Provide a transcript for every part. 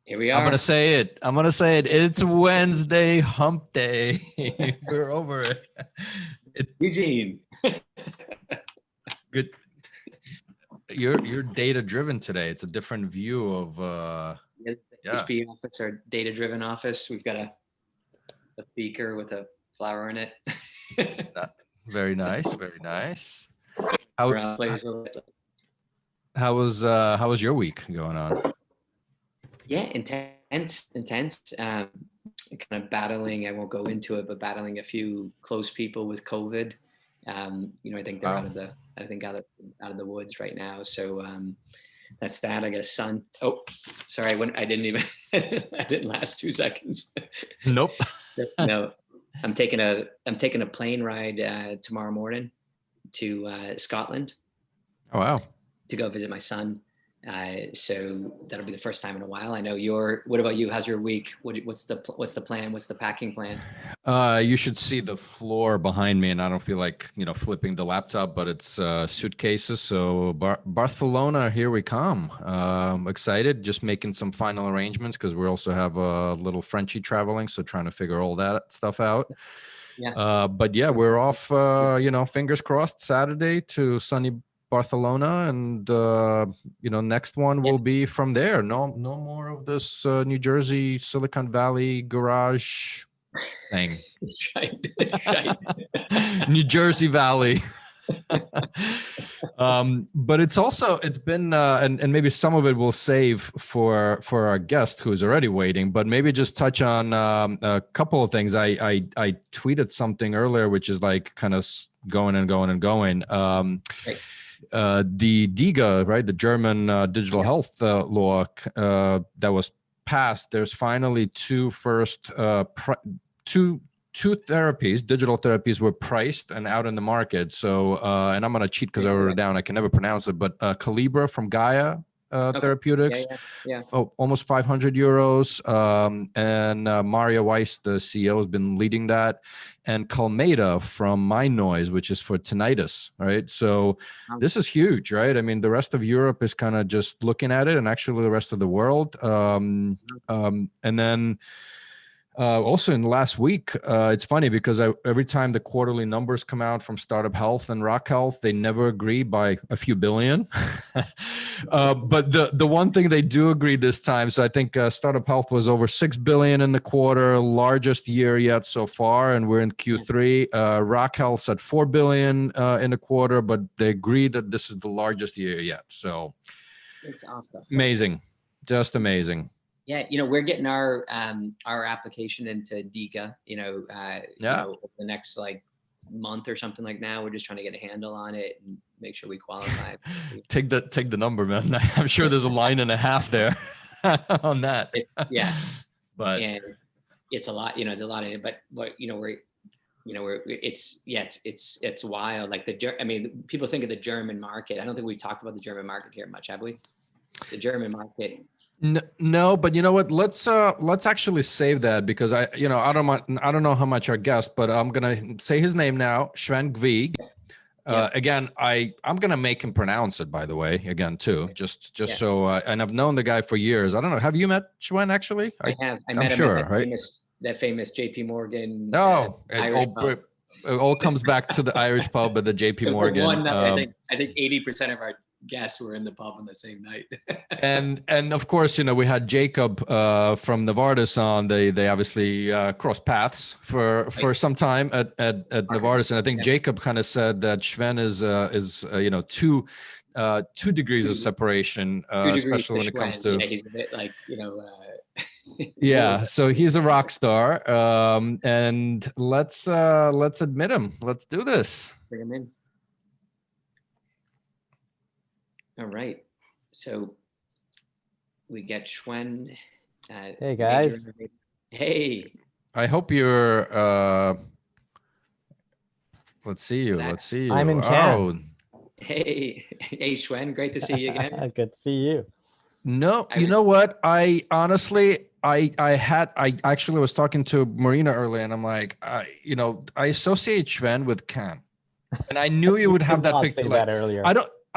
Here we I'm are. gonna say it. It's Wednesday, hump day. We're over it. Eugene. Good. You're data driven today. It's a different view of The HB office, our data-driven office. We've got a beaker with a flower in it. Very nice, very nice. How was your week going on? Yeah, intense. Kind of battling. I won't go into it, but battling a few close people with COVID. I think they're out of the woods right now. So that's that. I got a son. Oh, sorry, I didn't even. I didn't last 2 seconds. Nope. No, I'm taking a plane ride tomorrow morning to Scotland. Oh wow. To go visit my son. So that'll be the first time in a while. I know what about you? How's your week? What's the plan? What's the packing plan? You should see the floor behind me, and I don't feel like, flipping the laptop, but it's suitcases. So Barcelona, here we come. Excited, just making some final arrangements because we also have a little Frenchie traveling. So trying to figure all that stuff out. Yeah. But yeah, we're off, fingers crossed, Saturday to sunny Barcelona, and next one will be from there. No more of this New Jersey Silicon Valley garage thing. Right. New Jersey Valley. But it's been and maybe some of it we'll save for our guest who's already waiting, but maybe just touch on a couple of things. I tweeted something earlier which is like kind of going and going. Right. The DiGA, right, the German digital health law that was passed. There's finally two therapies, digital therapies, were priced and out in the market. So, and I'm gonna cheat because I wrote it down. I can never pronounce it, but Calibra from Gaia Therapeutics, almost 500 euros. And Maria Weiss, the CEO, has been leading that, and Calmeda from MindNoise, which is for tinnitus, right? So this is huge, right? I mean, the rest of Europe is kind of just looking at it, and actually the rest of the world. And then also in the last week, it's funny because every time the quarterly numbers come out from Startup Health and Rock Health, they never agree by a few billion. But the one thing they do agree this time, so I think Startup Health was over 6 billion in the quarter, largest year yet so far, and we're in Q3. Rock Health's at 4 billion in the quarter, but they agree that this is the largest year yet. So it's awesome. Amazing, just amazing. Yeah, we're getting our application into DiGA, the next month or something like now. We're just trying to get a handle on it and make sure we qualify. Take the number, man. I'm sure there's a line and a half there on that. But and it's a lot, it's a lot of it. But it's wild. Like people think of the German market. I don't think we've talked about the German market here much, have we? The German market. No, but you know what? Let's actually save that because I don't know how much our guest, but I'm gonna say his name now, Shwen Gwee. Again, I'm gonna make him pronounce it, by the way, again too, just so. And I've known the guy for years. I don't know. Have you met Shwen actually? I have. I met him at that famous JP Morgan. It all comes back to the Irish pub at the JP Morgan. One night, I think 80% of our guests were in the pub on the same night. and of course, we had Jacob from Novartis on. They obviously crossed paths for some time at Novartis, and I think Jacob kind of said that Shwen is 2 degrees of separation, especially when it comes to he's a bit like yeah. So he's a rock star, and let's admit him. Let's do this. Bring him in. All right, so we get Shwen. Hey guys. Hey. I hope you're. Let's see you. I'm in Cannes. Hey Shwen, great to see you again. Good to see you. No, you know what? I honestly, I actually was talking to Marina earlier, and I'm like, I associate Shwen with Cannes, and I knew you would have that picture. That earlier.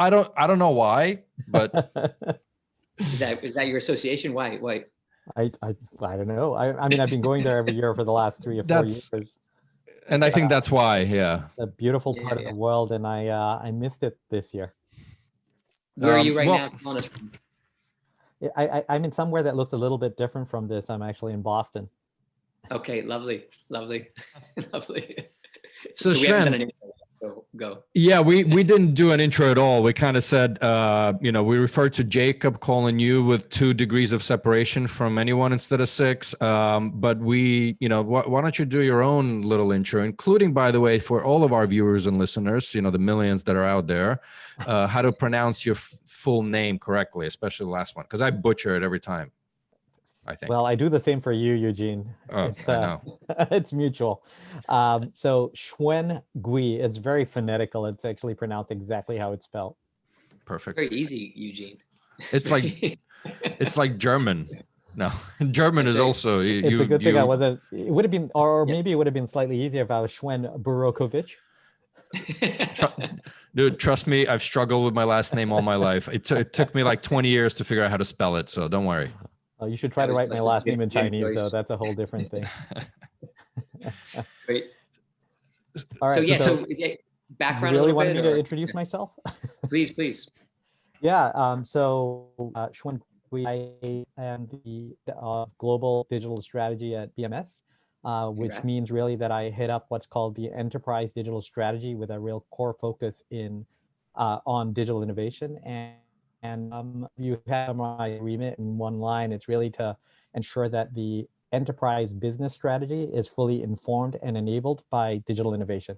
I don't know why, but is that your association? Why? I don't know. I mean, I've been going there every year for the last 3 or 4 years. And I think that's why, yeah. A beautiful part of the world, and I missed it this year. Where are you right now? I'm in somewhere that looks a little bit different from this. I'm actually in Boston. Okay, lovely. Lovely. So we haven't done an intro, so go. Yeah, we didn't do an intro at all. We kind of said, we referred to Jacob calling you with 2 degrees of separation from anyone instead of 6. But why don't you do your own little intro, including, by the way, for all of our viewers and listeners, the millions that are out there, how to pronounce your full name correctly, especially the last one, because I butcher it every time. I think. Well, I do the same for you, Eugene. Oh, I know. It's mutual. So Shwen Gwee, it's very phonetical. It's actually pronounced exactly how it's spelled. Perfect. Very easy, Eugene. It's like German. No, German is also. It's a good thing I wasn't. It would have been, or maybe it would have been slightly easier if I was Shwen Burokovich. Dude, trust me, I've struggled with my last name all my life. It took me like 20 years to figure out how to spell it, so don't worry. Oh, you should try to write my last name in Chinese, though. That's a whole different thing. Great. All right. So background. You really wanted me to introduce myself? Please. Yeah. So Shwen Gwee, I am the global digital strategy at BMS, which means really that I hit up what's called the enterprise digital strategy with a real core focus on digital innovation. And you have my remit in one line. It's really to ensure that the enterprise business strategy is fully informed and enabled by digital innovation.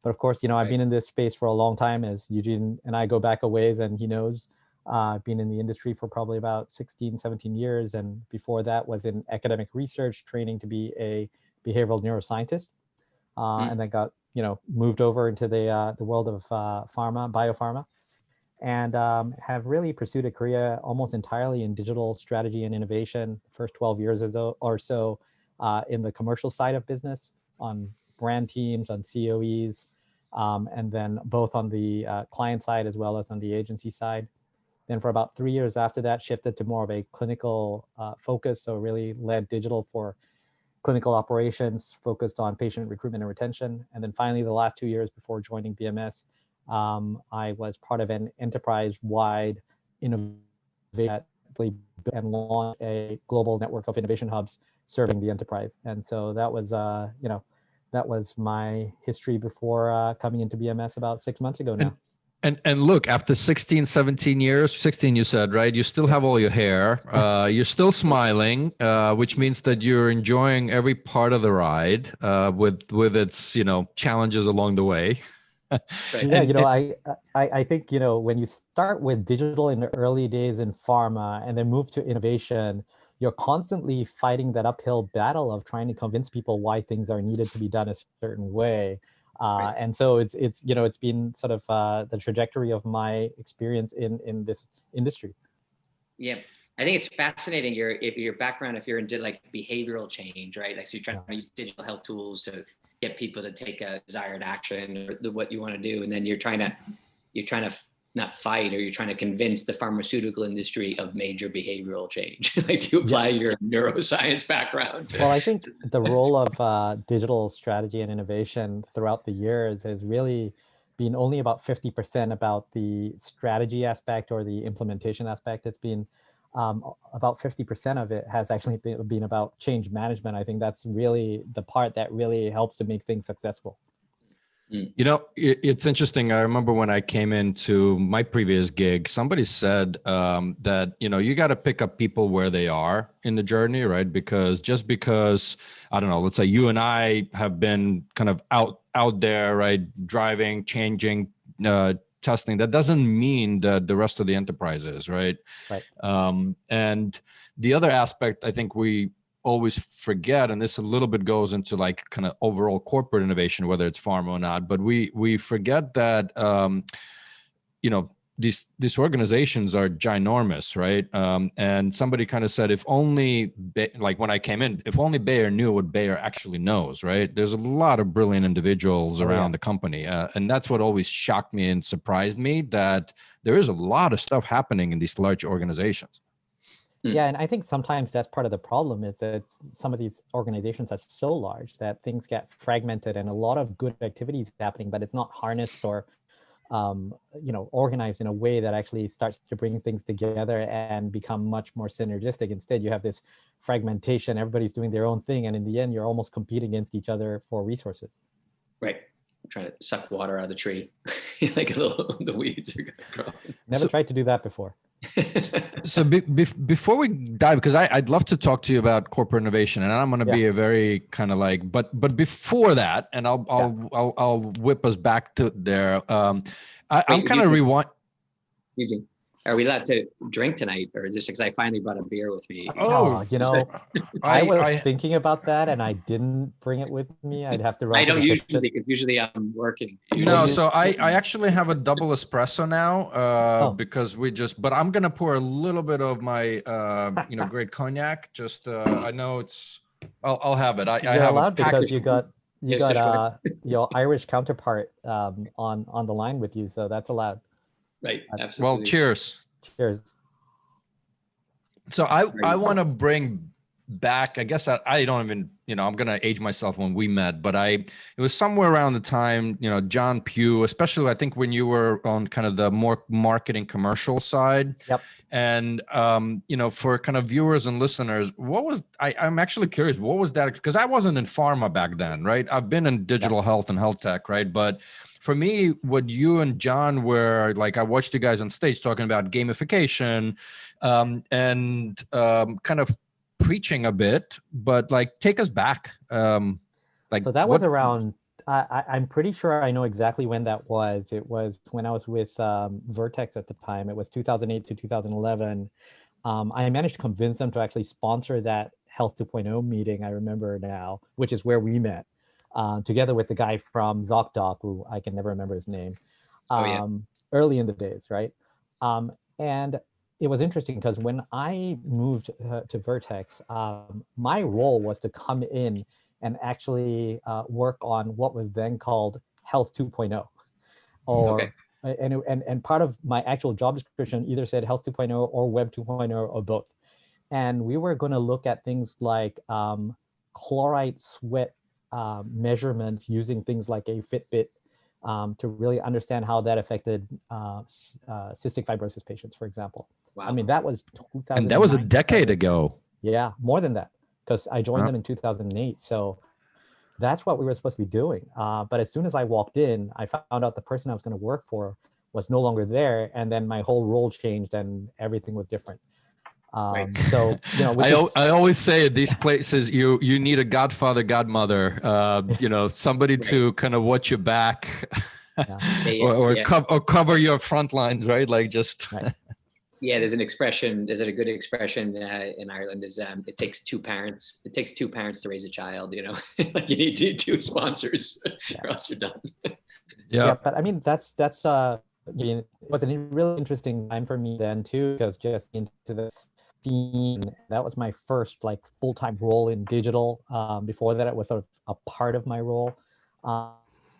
But of course, I've been in this space for a long time, as Eugene and I go back a ways, and he knows. I've been in the industry for probably about 16, 17 years. And before that was in academic research, training to be a behavioral neuroscientist. And then got, moved over into the world of biopharma. And have really pursued a career almost entirely in digital strategy and innovation. First 12 years or so in the commercial side of business, on brand teams, on COEs, and then both on the client side as well as on the agency side. Then for about 3 years after that, shifted to more of a clinical focus. So really led digital for clinical operations, focused on patient recruitment and retention. And then finally, the last 2 years before joining BMS, I was part of an enterprise-wide innovation and launched a global network of innovation hubs serving the enterprise. And so that was, that was my history before coming into BMS about 6 months ago now. And look, after 16, 17 years, 16 you said, right? You still have all your hair. You're still smiling, which means that you're enjoying every part of the ride with its, challenges along the way. Yeah, I think, when you start with digital in the early days in pharma and then move to innovation, you're constantly fighting that uphill battle of trying to convince people why things are needed to be done a certain way. And so it's been sort of the trajectory of my experience in this industry. Yeah. I think it's fascinating your background, if you're into like behavioral change, right? Like, so you're trying to use digital health tools to get people to take a desired action or what you want to do. And then you're trying to not fight, or you're trying to convince the pharmaceutical industry of major behavioral change. Like, to apply your neuroscience background. Well, I think the role of digital strategy and innovation throughout the years has really been only about 50% about the strategy aspect or the implementation aspect. It's been about 50% of it has actually been about change management. I think that's really the part that really helps to make things successful. It's interesting. I remember when I came into my previous gig, somebody said that, you got to pick up people where they are in the journey, right? Because just because, I don't know, let's say you and I have been kind of out there, right? Driving, changing, testing, that doesn't mean that the rest of the enterprise is, right? And the other aspect I think we always forget, and this a little bit goes into like kind of overall corporate innovation, whether it's pharma or not, but we forget that these organizations are ginormous, right? And somebody kind of said, if only like when I came in, if only Bayer knew what Bayer actually knows, right? There's a lot of brilliant individuals around the company, and that's what always shocked me and surprised me, that there is a lot of stuff happening in these large organizations. Yeah, and I think sometimes that's part of the problem is that some of these organizations are so large that things get fragmented and a lot of good activities happening, but it's not harnessed or organized in a way that actually starts to bring things together and become much more synergistic. Instead, you have this fragmentation, everybody's doing their own thing, and in the end, you're almost competing against each other for resources. Right. I'm trying to suck water out of the tree. Like the weeds are going to grow. Never tried to do that before. So before we dive, because I'd love to talk to you about corporate innovation, and I'm going to be a very kind of like, but before that, and I'll whip us back to there. I'm kind of rewind. Are we allowed to drink tonight, or is this because I finally brought a beer with me? Oh, I was thinking about that, and I didn't bring it with me. I'd have to run. I don't usually, because usually I'm working. So I actually have a double espresso now, because but I'm gonna pour a little bit of my great cognac. Just I know I'll have it. I have allowed because you got your Irish counterpart on the line with you, so that's allowed. Right. Absolutely. Well, cheers. Cheers. So I want to bring back, I guess I don't even, I'm going to age myself when we met, but it was somewhere around the time, John Pugh, especially I think when you were on kind of the more marketing commercial side. Yep. And, for kind of viewers and listeners, I'm actually curious, what was that? Because I wasn't in pharma back then, right? I've been in digital health and health tech, right? But for me, what you and John were like, I watched you guys on stage talking about gamification, and kind of preaching a bit, but like take us back. So that was around, I'm pretty sure I know exactly when that was. It was when I was with Vertex at the time. It was 2008 to 2011. I managed to convince them to actually sponsor that Health 2.0 meeting, I remember now, which is where we met. Together with the guy from ZocDoc, who I can never remember his name, early in the days, right? And it was interesting because when I moved to Vertex, my role was to come in and actually work on what was then called Health 2.0. And part of my actual job description either said Health 2.0 or Web 2.0 or both. And we were going to look at things like chloride sweat measurements using things like a Fitbit to really understand how that affected cystic fibrosis patients, for example. Wow. I mean, that was 2009. And that was a decade ago. Yeah, more than that, because I joined them in 2008. So that's what we were supposed to be doing. But as soon as I walked in, I found out the person I was going to work for was no longer there. And then my whole role changed and everything was different. So, I always say at these places, you need a godfather, godmother, somebody to kind of watch your back, or cover your front lines, right? Like just. Right. Yeah, there's an expression. Is it a good expression in Ireland? Is it takes two parents. It takes two parents to raise a child. Like you need two sponsors, or else you're done. Yeah, but I mean it was a really interesting time for me then too, because just into the scene, that was my first like full-time role in digital. Before that, it was sort of a part of my role.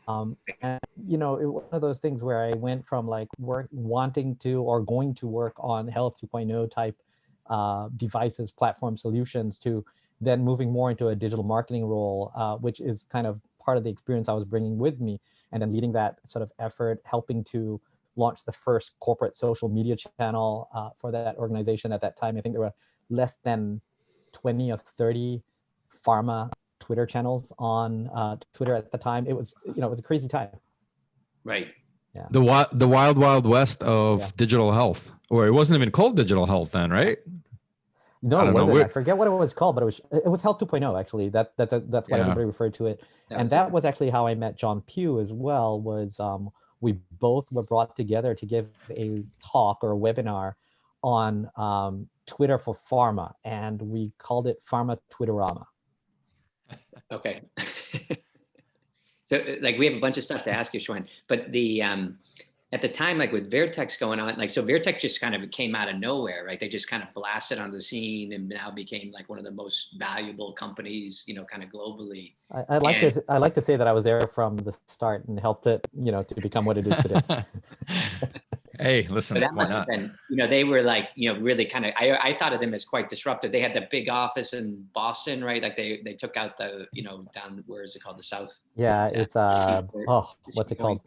And it was one of those things where I went from like wanting to or going to work on Health 2.0 type devices, platform solutions, to then moving more into a digital marketing role, which is kind of part of the experience I was bringing with me, and then leading that sort of effort, helping to launch the first corporate social media channel for that organization at that time. I think there were less than 20 or 30 pharma Twitter channels on Twitter at the time. It was, it was a crazy time. Right. Yeah. The wild west of digital health, or it wasn't even called digital health then, right? No, it wasn't. I forget what it was called, but it was Health 2.0 actually. That's what everybody referred to it. That was actually how I met John Pugh as well. Was we both were brought together to give a talk or a webinar on Twitter for pharma, and we called it Pharma Twitterama. Okay. So like we have a bunch of stuff to ask you, Shwen, but at the time, like with Vertex going on, like, so Vertex just kind of came out of nowhere, right? They just kind of blasted on the scene and now became like one of the most valuable companies, kind of globally. I like to say that I was there from the start and helped it, to become what it is today. Hey, listen, So that why must have not? been, they were like, really kind of, I thought of them as quite disruptive. They had the big office in Boston, right? Like they took out the, down, where is it called? The South. Yeah, it's Seaport, what's it called?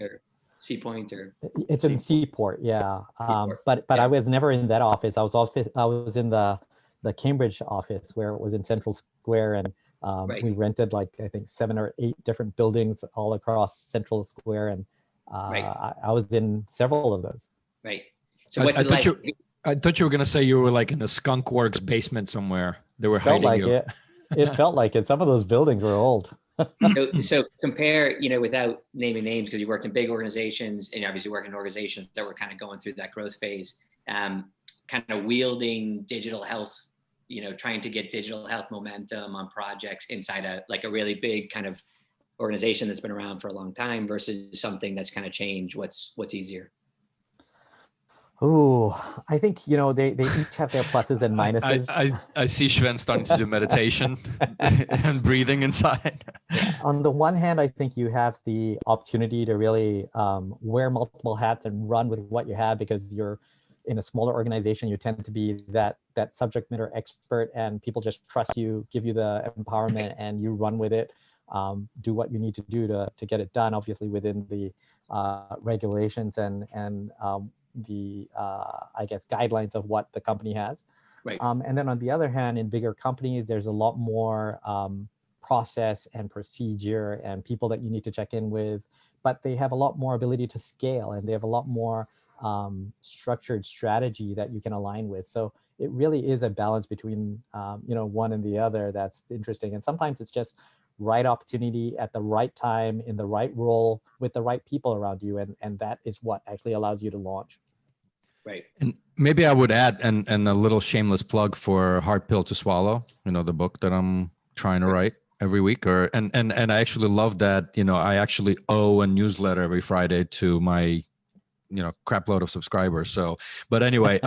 Seapoint or It's in Seaport, yeah. Seaport. But Yeah. I was never in that office. I was in the Cambridge office where it was in Central Square, and Right. we rented like I think 7 or 8 different buildings all across Central Square, and Right. I was in several of those. Right. So what's it like? I thought you were going to say you were like in a skunk works basement somewhere. They were Felt hiding like you. it. It felt like it. Some of those buildings were old. So compare, without naming names, because you worked in big organizations and obviously worked in organizations that were kind of going through that growth phase, kind of wielding digital health, trying to get digital health momentum on projects inside a really big kind of organization that's been around for a long time versus something that's kind of changed. What's easier? Oh, I think, they each have their pluses and minuses. I see Shwen starting to do meditation and breathing inside. On the one hand, I think you have the opportunity to really wear multiple hats and run with what you have, because you're in a smaller organization. You tend to be that subject matter expert, and people just trust you, give you the empowerment, and you run with it. Do what you need to do to get it done, obviously within the regulations and the I guess guidelines of what the company has. Right. And then on the other hand, in bigger companies, there's a lot more process and procedure and people that you need to check in with, but they have a lot more ability to scale, and they have a lot more structured strategy that you can align with. So it really is a balance between one and the other that's interesting. And sometimes it's just right opportunity at the right time in the right role with the right people around you, and that is what actually allows you to launch. Right. And maybe I would add and a little shameless plug for Hard Pill to Swallow, the book that I'm trying to write every week. And I actually love that, I actually owe a newsletter every Friday to my crap load of subscribers. So, but anyway,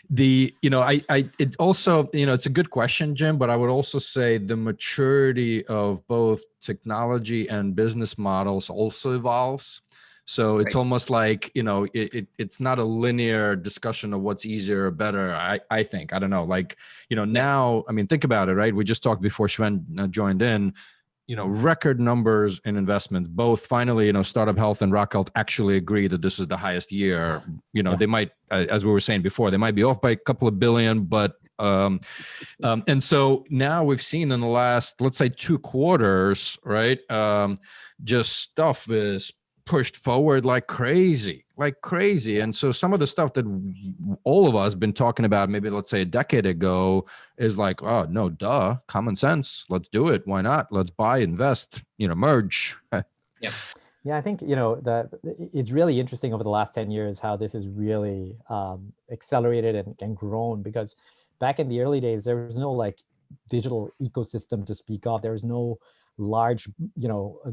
it also, it's a good question, Jim, but I would also say the maturity of both technology and business models also evolves. So it's almost like, it's not a linear discussion of what's easier or better. I think, I don't know, now, I mean, think about it, right? We just talked before Shwen joined in, record numbers in investments, both finally, Startup Health and Rock Health actually agree that this is the highest year. They might, as we were saying before, they might be off by a couple of billion, but, and so now we've seen in the last, let's say 2 quarters, right? Just stuff is pushed forward like crazy. And so some of the stuff that all of us been talking about, maybe let's say a decade ago, is like, oh no, duh, common sense. Let's do it. Why not? Let's buy, invest, merge. Yeah. Yeah, I think, it's really interesting over the last 10 years how this has really accelerated and grown, because back in the early days, there was no like digital ecosystem to speak of. There was no large,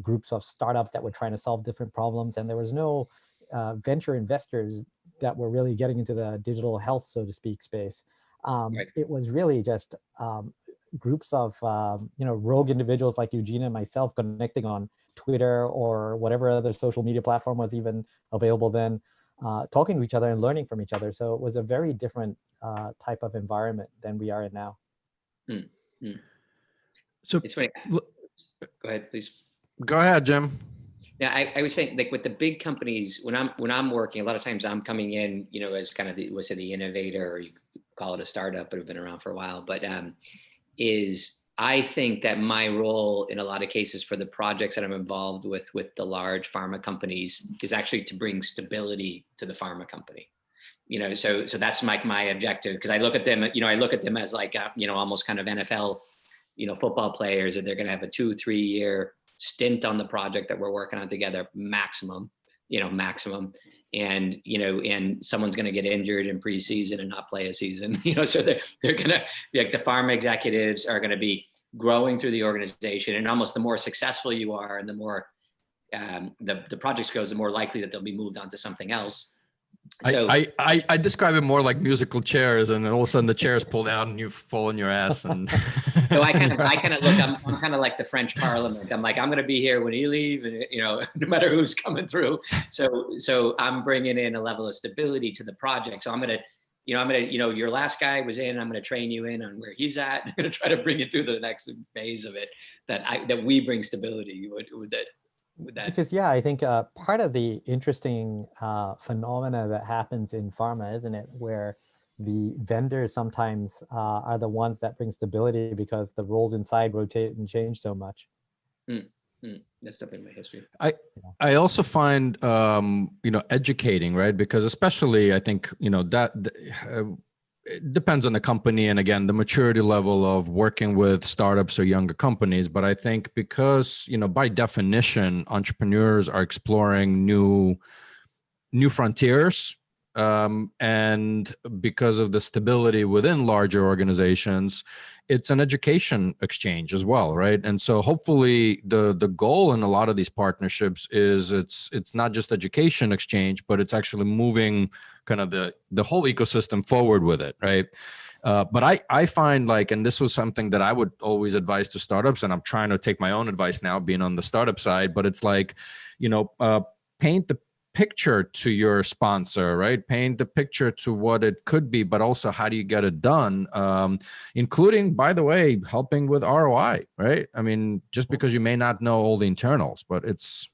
groups of startups that were trying to solve different problems. And there was no venture investors that were really getting into the digital health, so to speak, space. It was really just groups of, rogue individuals like Eugene and myself connecting on Twitter or whatever other social media platform was even available then, talking to each other and learning from each other. So it was a very different type of environment than we are in now. So it's funny. Go ahead, please. Go ahead, Jim. Yeah, I was saying, like with the big companies, when I'm working, a lot of times I'm coming in, as kind of the innovator, or you call it a startup, but have been around for a while. But I think that my role in a lot of cases for the projects that I'm involved with the large pharma companies is actually to bring stability to the pharma company. So that's my objective, because I look at them, as like almost kind of NFL, football players, and they're going to have a 2-3 year stint on the project that we're working on together, maximum. And and someone's going to get injured in preseason and not play a season. So they're going to be like, the pharma executives are going to be growing through the organization, and almost the more successful you are, and the more the project goes, the more likely that they'll be moved on to something else. So I describe it more like musical chairs, and then all of a sudden the chairs pull down and you fall on your ass. And so I kind of look. I'm kind of like the French Parliament. I'm like, I'm going to be here when you leave, and no matter who's coming through. So I'm bringing in a level of stability to the project. So I'm going to, your last guy was in. I'm going to train you in on where he's at. I'm going to try to bring you through the next phase of it. That we bring stability. Which is, I think part of the interesting phenomena that happens in pharma, isn't it? Where the vendors sometimes are the ones that bring stability because the roles inside rotate and change so much. That's definitely my history. I also find, educating, right? Because especially I think, it depends on the company, and again, the maturity level of working with startups or younger companies. But I think because, by definition, entrepreneurs are exploring new frontiers, and because of the stability within larger organizations, it's an education exchange as well, right? And so hopefully the goal in a lot of these partnerships is it's not just education exchange, but it's actually moving kind of the whole ecosystem forward with it, right? But I find and this was something that I would always advise to startups, and I'm trying to take my own advice now being on the startup side, but it's paint the picture to your sponsor, right? Paint the picture to what it could be, but also how do you get it done? Including, by the way, helping with ROI, right? I mean, just because you may not know all the internals, but it's.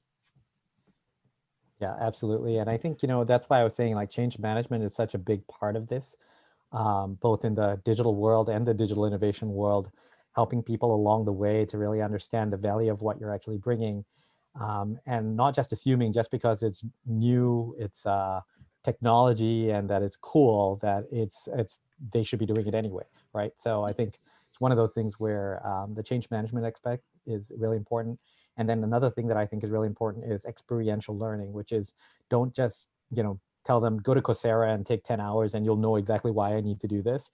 Yeah, absolutely. And I think, that's why I was saying change management is such a big part of this, both in the digital world and the digital innovation world, helping people along the way to really understand the value of what you're actually bringing. And not just assuming just because it's new, it's technology, and that it's cool, that they should be doing it anyway, right? So I think it's one of those things where the change management aspect is really important. And then another thing that I think is really important is experiential learning, which is don't just tell them go to Coursera and take 10 hours and you'll know exactly why I need to do this.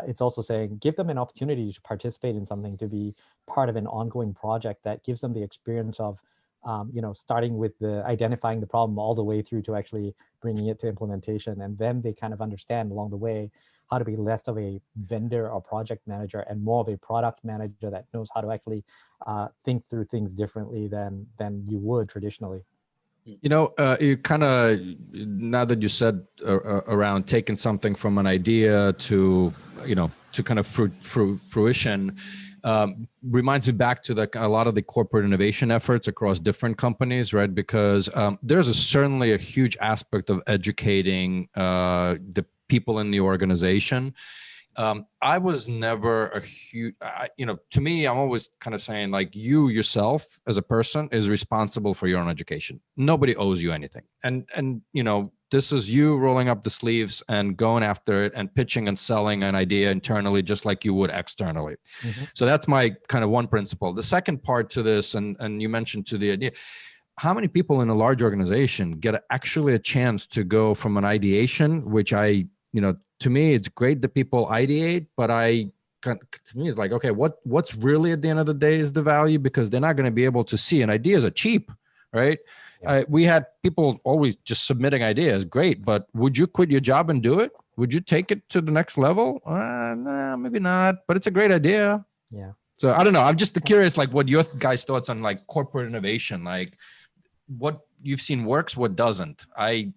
It's also saying give them an opportunity to participate in something, to be part of an ongoing project that gives them the experience of starting with identifying the problem all the way through to actually bringing it to implementation. And then they kind of understand along the way how to be less of a vendor or project manager and more of a product manager that knows how to actually think through things differently than you would traditionally. You kind of, now that you said around taking something from an idea to, to kind of fruition, reminds me back to a lot of the corporate innovation efforts across different companies, right? Because there's certainly a huge aspect of educating the people in the organization. I was never a huge, to me, I'm always kind of saying you yourself as a person is responsible for your own education. Nobody owes you anything. And this is you rolling up the sleeves and going after it and pitching and selling an idea internally, just like you would externally. Mm-hmm. So that's my kind of one principle. The second part to this, and you mentioned to the idea, how many people in a large organization get actually a chance to go from an ideation, which to me, it's great that people ideate, but to me, it's okay, what's really at the end of the day is the value, because they're not going to be able to see, and ideas are cheap, right? Yeah. We had people always just submitting ideas, great, but would you quit your job and do it? Would you take it to the next level? Nah, maybe not, but it's a great idea. Yeah. So I don't know. I'm just curious, what your guys' thoughts on corporate innovation, what you've seen works, what doesn't. I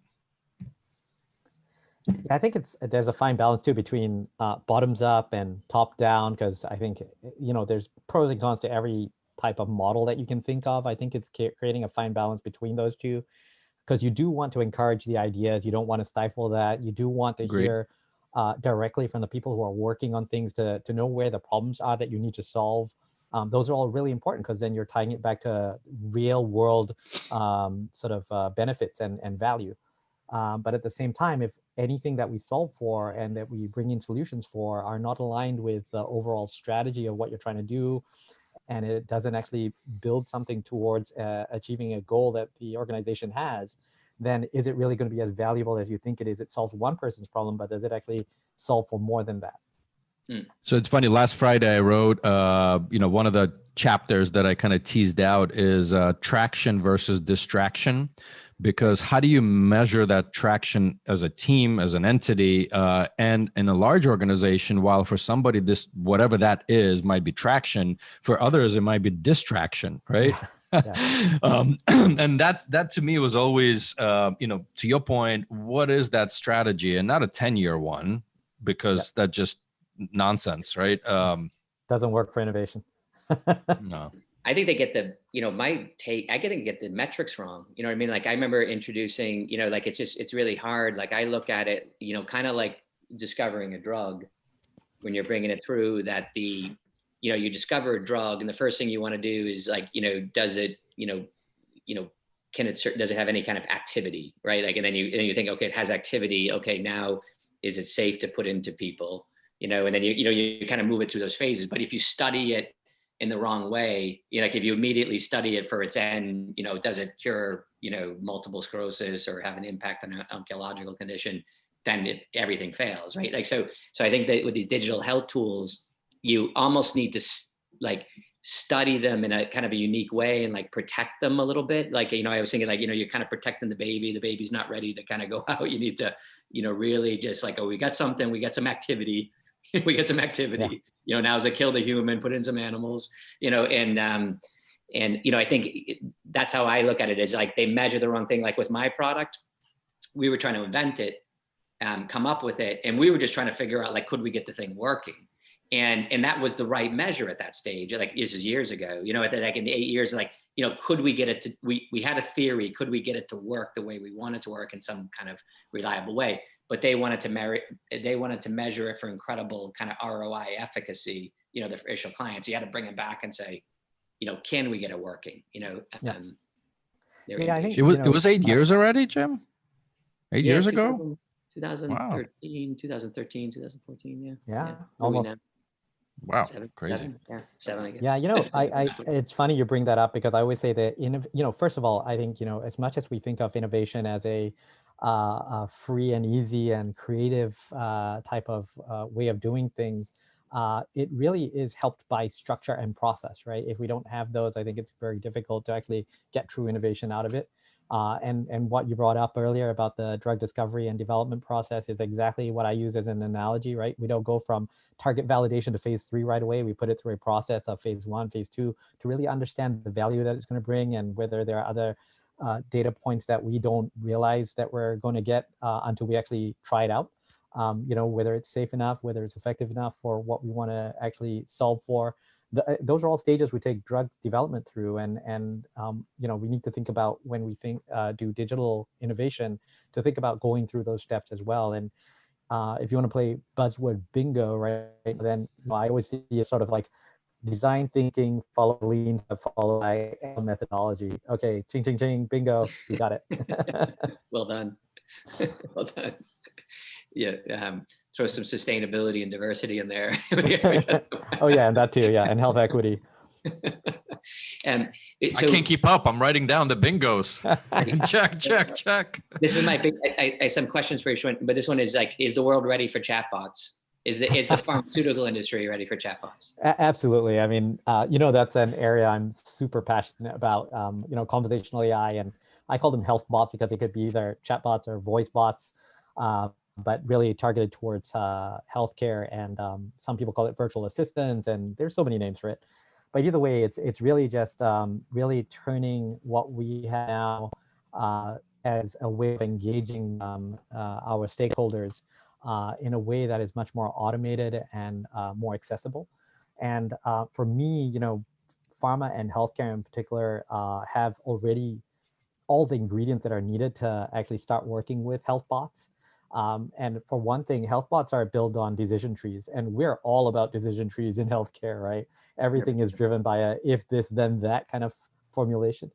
think there's a fine balance too between bottoms up and top down, because I think there's pros and cons to every type of model that you can think of. I think it's creating a fine balance between those two, because you do want to encourage the ideas, you don't want to stifle that, you do want to hear directly from the people who are working on things to know where the problems are that you need to solve. Those are all really important, because then you're tying it back to real world sort of benefits and value. But at the same time, if anything that we solve for and that we bring in solutions for are not aligned with the overall strategy of what you're trying to do, and it doesn't actually build something towards achieving a goal that the organization has, then is it really going to be as valuable as you think it is? It solves one person's problem, but does it actually solve for more than that? So it's funny, last Friday I wrote, one of the chapters that I kind of teased out is traction versus distraction, because how do you measure that traction as a team, as an entity, and in a large organization? While for somebody, this whatever that is might be traction, for others it might be distraction, right? And that to me was always, to your point, what is that strategy, and not a 10-year one, because that just nonsense, right? Doesn't work for innovation. No. I think they get the, my take, I get the metrics wrong. You know what I mean? Like I remember introducing, like it's really hard. Like I look at it, kind of like discovering a drug when you're bringing it through, that you discover a drug and the first thing you want to do is like, does it, does it have any kind of activity, right? Like, and then you think, okay, it has activity. Okay, now is it safe to put into people? And then you kind of move it through those phases. But if you study it in the wrong way, like if you immediately study it for its end, does it cure, multiple sclerosis or have an impact on an oncological condition, then everything fails, right? Like, so I think that with these digital health tools, you almost need to like study them in a kind of a unique way and like protect them a little bit. Like, I was thinking like, you're kind of protecting the baby's not ready to kind of go out. You need to, really just like, oh, we got some activity. We get some activity, now as a kill the human, put in some animals, and I think that's how I look at it, is like they measure the wrong thing. Like with my product, we were trying to invent it, come up with it. And we were just trying to figure out, like, could we get the thing working? And that was the right measure at that stage. Like this is years ago, like in the 8 years, like, could we get it to, we had a theory, could we get it to work the way we want it to work in some kind of reliable way? But they wanted to measure it for incredible kind of ROI efficacy, the initial clients. You had to bring them back and say, can we get it working? I think it was 8 years already, Jim. 8 years ago? 2013, 2014. Yeah. Almost. Wow, crazy. 7, I guess. Yeah, it's funny you bring that up, because I always say that, first of all, I think, as much as we think of innovation as a free and easy and creative type of way of doing things, it really is helped by structure and process, right? If we don't have those, I think it's very difficult to actually get true innovation out of it. And what you brought up earlier about the drug discovery and development process is exactly what I use as an analogy, right? We don't go from target validation to phase 3 right away. We put it through a process of phase 1, phase 2 to really understand the value that it's going to bring, and whether there are other data points that we don't realize that we're going to get until we actually try it out. Whether it's safe enough, whether it's effective enough for what we want to actually solve for. Those are all stages we take drug development through, and we need to think about, when we do digital innovation, to think about going through those steps as well. And if you want to play buzzword bingo, right, then I always see it sort of like design thinking, follow lean, follow by methodology. Okay, ching, ching, ching, bingo, we got it. Well done. Well done. Yeah, throw some sustainability and diversity in there. Oh yeah, and that too, yeah, and health equity. I can't keep up. I'm writing down the bingos. check. This is my big. I have some questions for you, Shwen, but this one is like: is the world ready for chatbots? Is the pharmaceutical industry ready for chatbots? Absolutely. I mean, that's an area I'm super passionate about. Conversational AI, and I call them health bots because it could be either chatbots or voice bots. But really targeted towards healthcare, and some people call it virtual assistants, and there's so many names for it. But either way, it's really just really turning what we have now as a way of engaging our stakeholders in a way that is much more automated and more accessible. And for me, pharma and healthcare in particular have already all the ingredients that are needed to actually start working with health bots. And for one thing, health bots are built on decision trees, and we're all about decision trees in healthcare, right? Everything is driven by a if this, then that kind of formulation.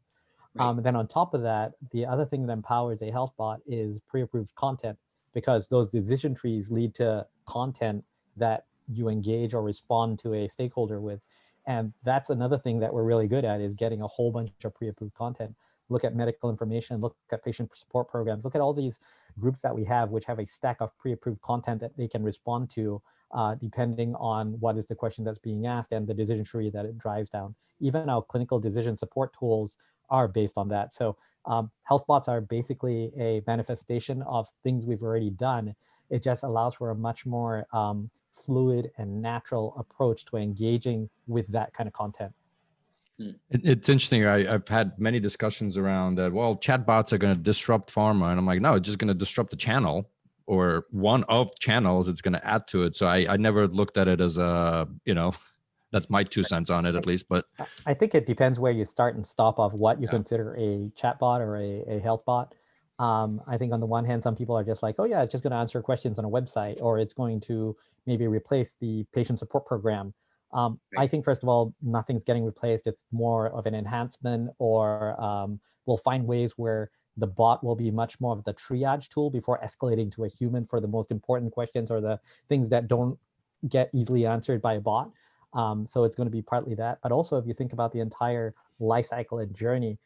Right. Then on top of that, the other thing that empowers a health bot is pre-approved content, because those decision trees lead to content that you engage or respond to a stakeholder with. And that's another thing that we're really good at, is getting a whole bunch of pre-approved content. Look at medical information, look at patient support programs, look at all these groups that we have, which have a stack of pre-approved content that they can respond to depending on what is the question that's being asked and the decision tree that it drives down. Even our clinical decision support tools are based on that. So Health bots are basically a manifestation of things we've already done. It just allows for a much more fluid and natural approach to engaging with that kind of content. It's interesting. I've had many discussions around that. Well, chatbots are going to disrupt pharma, and I'm like, no, it's just going to disrupt the channel, or one of channels. It's going to add to it. So I never looked at it as a, that's my 2 cents on it, at least. But I think it depends where you start and stop of what you consider a chatbot or a health bot. I think on the one hand, some people are just like, oh yeah, it's just going to answer questions on a website, or it's going to maybe replace the patient support program. I think, first of all, nothing's getting replaced. It's more of an enhancement, or we'll find ways where the bot will be much more of the triage tool before escalating to a human for the most important questions or the things that don't get easily answered by a bot. So it's going to be partly that. But also, if you think about the entire life cycle and journey,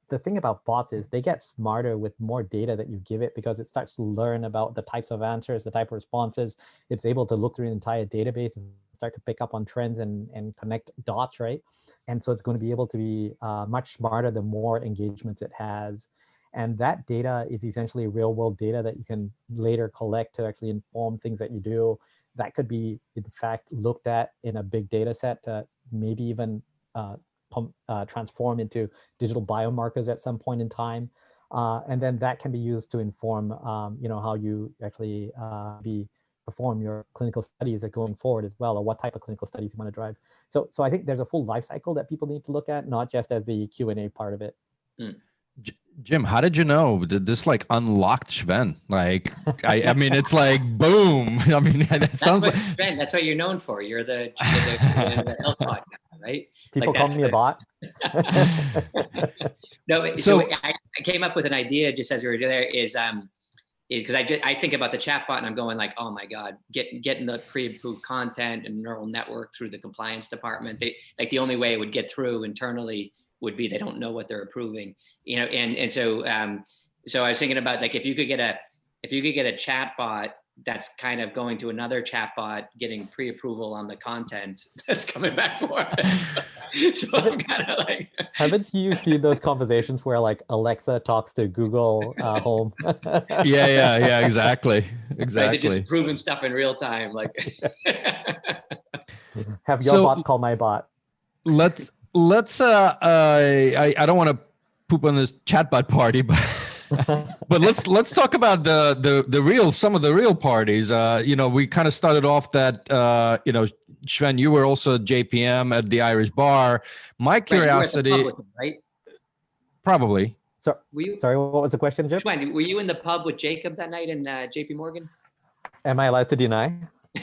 the thing about bots is they get smarter with more data that you give it, because it starts to learn about the types of answers, the type of responses. It's able to look through an entire database and start to pick up on trends and connect dots, right? And so it's going to be able to be much smarter the more engagements it has. And that data is essentially real world data that you can later collect to actually inform things that you do. That could be, in fact, looked at in a big data set to maybe even transform into digital biomarkers at some point in time. And then that can be used to inform, how you actually perform your clinical studies going forward as well, or what type of clinical studies you want to drive. So I think there's a full life cycle that people need to look at, not just as the Q&A part of it. Jim, how did you know? Did this like unlocked Shwen? Like, I mean, it's like boom. I mean, that sounds like Shwen, that's what you're known for. You're the health bot guy, right? People call me a bot. No, so I came up with an idea just as we were there. Is because I think about the chatbot and I'm going like, oh my God, getting the pre-approved content and neural network through the compliance department. Like the only way it would get through internally would be they don't know what they're approving, and so so I was thinking about, like, if you could get a chatbot that's kind of going to another chatbot, getting pre-approval on the content that's coming back for it. So I'm kind of like, haven't you seen those conversations where like Alexa talks to Google Home? yeah, exactly. Right, they're just proving stuff in real time, like. Have your bot call my bot. Let's I don't want to poop on this chatbot party, but but let's talk about some of the real parties. We kind of started off that Shwen, you were also JPM at the Irish Bar. My curiosity, right? Probably. So, sorry, what was the question, Jim? Shwen, were you in the pub with Jacob that night in JP Morgan? Am I allowed to deny?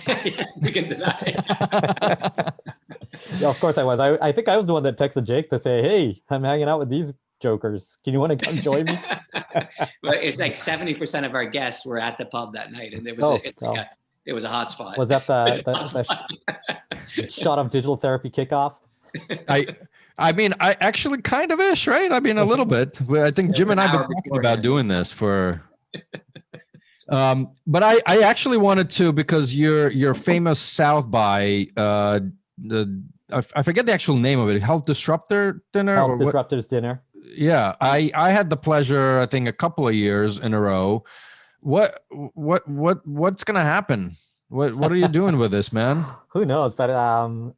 Yeah, you can deny. Yeah, of course I was. I think I was the one that texted Jake to say, hey, I'm hanging out with these jokers. Can you want to come join me? Well, it's like 70% of our guests were at the pub that night, and it was a hot spot. Was that the shot of digital therapy kickoff? I mean, I actually kind of ish, right? I mean, a little bit. I think Jim and I have been talking about doing this for... but I actually wanted to, because your famous South by I forget the actual name of it. Health Disruptor Dinner. Health Disruptors Dinner. Yeah, I had the pleasure, I think, a couple of years in a row. What's gonna happen? What are you doing with this, man? Who knows? But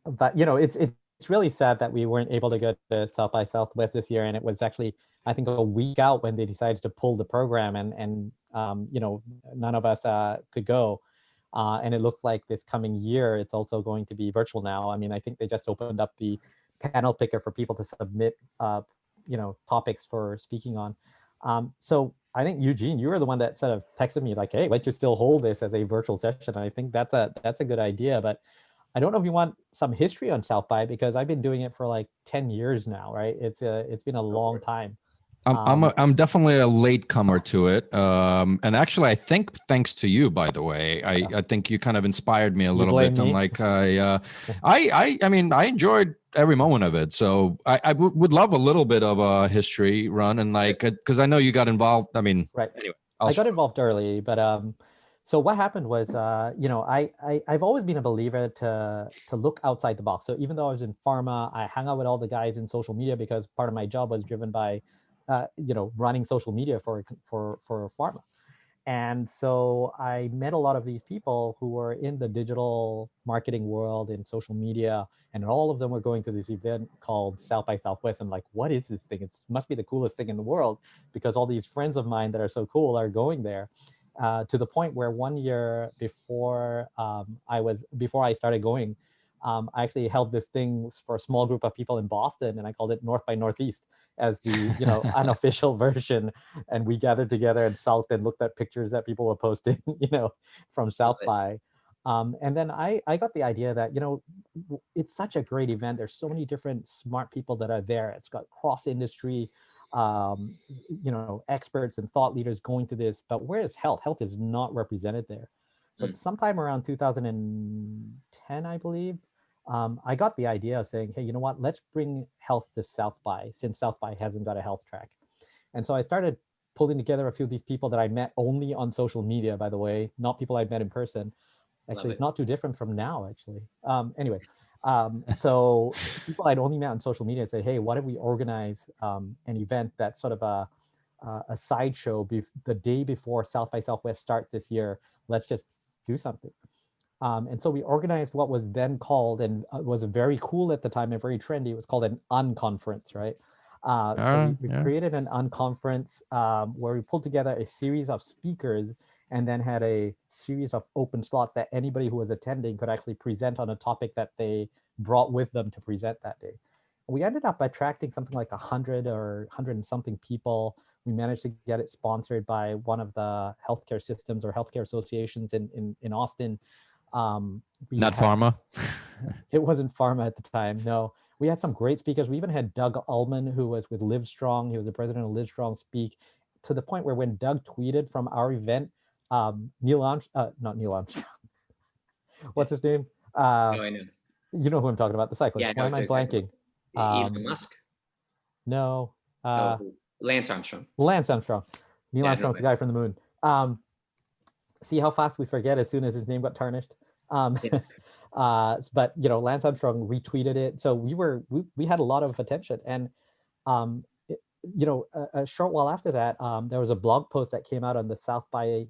it's really sad that we weren't able to go to South by Southwest this year, and it was actually, I think, a week out when they decided to pull the program, and none of us could go. And it looks like this coming year, it's also going to be virtual now. I mean, I think they just opened up the panel picker for people to submit, topics for speaking on. So I think, Eugene, you were the one that sort of texted me like, hey, why don't you still hold this as a virtual session? And I think that's a good idea, but I don't know if you want some history on South by, because I've been doing it for like 10 years now, right? It's been a long time. I'm definitely a latecomer to it, and actually, I think thanks to you, by the way, I think you kind of inspired me a little bit. I'm like, I mean, I enjoyed every moment of it, so I would love a little bit of a history run, and like, because I know you got involved. I mean, right. Anyway, I got involved early, but so what happened was, I've always been a believer to look outside the box. So even though I was in pharma, I hung out with all the guys in social media because part of my job was driven by running social media for pharma. And so I met a lot of these people who were in the digital marketing world and social media, and all of them were going to this event called South by Southwest. And like, what is this thing? It must be the coolest thing in the world, because all these friends of mine that are so cool are going there. To the point where one year before I started going, I actually held this thing for a small group of people in Boston, and I called it North by Northeast as the unofficial version. And we gathered together and sulked and looked at pictures that people were posting, from South by. And then I got the idea that, it's such a great event. There's so many different smart people that are there. It's got cross-industry, experts and thought leaders going to this. But where is health? Health is not represented there. So sometime around 2010, I believe, I got the idea of saying, hey, you know what, let's bring health to South by, since South by hasn't got a health track. And so I started pulling together a few of these people that I met only on social media, by the way, not people I'd met in person. Actually, it's not too different from now, actually. So people I'd only met on social media say, hey, why don't we organize an event that's sort of a sideshow the day before South by Southwest starts this year. Let's just do something. And so we organized what was then called, and was very cool at the time and very trendy, it was called an unconference, right? So we created an unconference where we pulled together a series of speakers and then had a series of open slots that anybody who was attending could actually present on a topic that they brought with them to present that day. We ended up attracting something like 100 or 100 and something people. We managed to get it sponsored by one of the healthcare systems or healthcare associations in Austin. Not pharma? It wasn't pharma at the time, no. We had some great speakers. We even had Doug Ullman, who was with Livestrong. He was the president of Livestrong, speak, to the point where when Doug tweeted from our event, not Neil Armstrong. What's his name? No, I know. You know who I'm talking about, the cyclist. Yeah, Why am I blanking? Elon Musk? No. Lance Armstrong. Lance Armstrong. Neil Armstrong's the guy from the moon. See how fast we forget as soon as his name got tarnished. But Lance Armstrong retweeted it, so we had a lot of attention. And a short while after that, there was a blog post that came out on the South by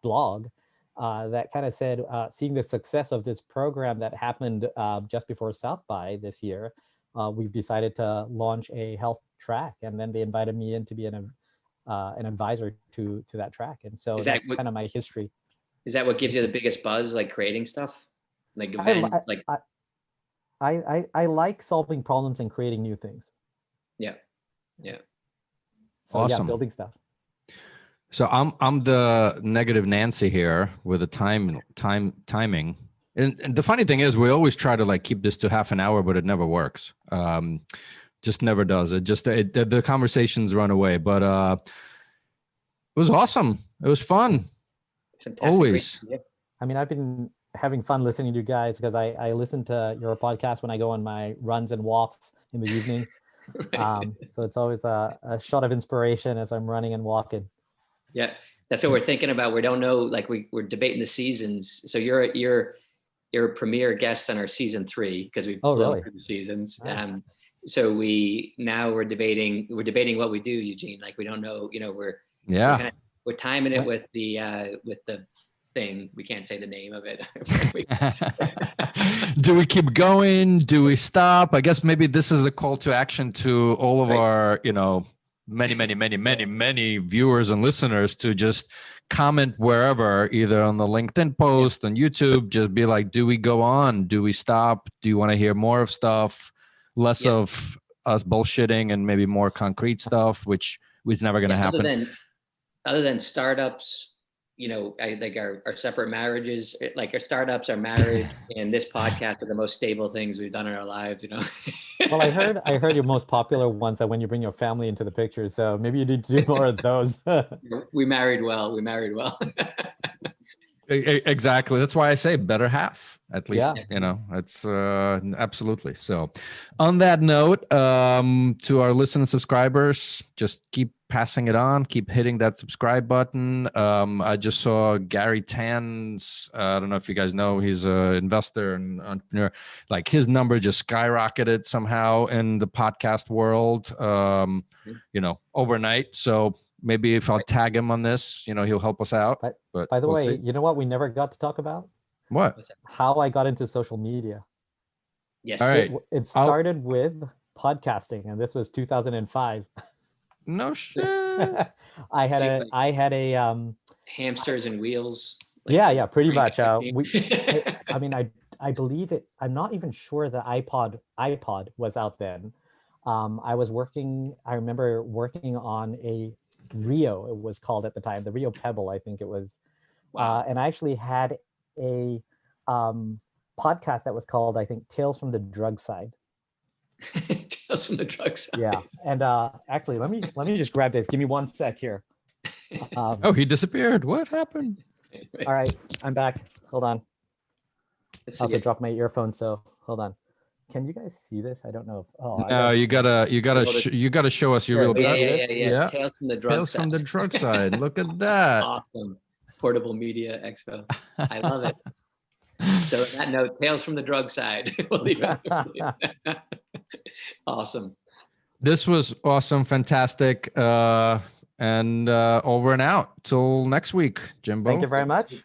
blog that kind of said, seeing the success of this program that happened just before South by this year, we've decided to launch a health track. And then they invited me in to be an advisor to that track. And so that's kind of my history. Is that what gives you the biggest buzz, like creating stuff? Like event, I like solving problems and creating new things. Yeah. So, awesome. Building stuff. So I'm the negative Nancy here with the timing. And the funny thing is, we always try to keep this to half an hour, but it never works. Just never does. The conversations run away. But it was awesome. It was fun. Fantastic. Always. I mean, I've been having fun listening to you guys because I listen to your podcast when I go on my runs and walks in the evening. So it's always a shot of inspiration as I'm running and walking. Yeah, that's what we're thinking about. We don't know, we're debating the seasons. So you're a premier guest on our season 3 because we've flown through the seasons. Wow. So we're debating what we do, Eugene. We don't know, we're timing it with the thing. We can't say the name of it. Do we keep going? Do we stop? I guess maybe this is the call to action to all of our, many viewers and listeners to just comment wherever, either on the LinkedIn post, on YouTube, just be like, do we go on? Do we stop? Do you want to hear more of stuff? Less of us bullshitting and maybe more concrete stuff, which is never going to happen. Other than startups, I think our separate marriages, our startups, our marriage, and this podcast are the most stable things we've done in our lives. Well, I heard your most popular ones are when you bring your family into the picture. So maybe you need to do more of those. We married well. Exactly. That's why I say better half. At least, Yeah. it's absolutely. So on that note, to our listeners and subscribers, just keep passing it on, keep hitting that subscribe button. I just saw Garry Tan's, I don't know if you guys know, he's an investor and entrepreneur. Like his number just skyrocketed somehow in the podcast world, overnight. So maybe if I'll tag him on this, he'll help us out. But by the we'll way, see. you know what we never got to talk about? What? How I got into social media. Yes. All right. It started with podcasting, and this was 2005. No shit. I had a hamsters and wheels. Yeah, pretty much. I believe it. I'm not even sure the iPod was out then. I remember working on a Rio, it was called at the time, the Rio Pebble, I think it was. Wow. And I actually had a podcast that was called, I think, Tales from the Drug Side. Tales from the Drug Side. Yeah, and actually, let me just grab this. Give me one sec here. Oh, he disappeared. What happened? All right, I'm back. Hold on. I also dropped my earphone, so hold on. Can you guys see this? I don't know. No, you gotta show us your real. Yeah. Tales from the Drug Tales Side. from the Drug Side. Look at that. Awesome. Portable Media Expo. I love it. So on that note, Tales from the Drug Side. We'll leave it. Awesome. This was awesome, fantastic, and over and out till next week, Jimbo. Thank you very much.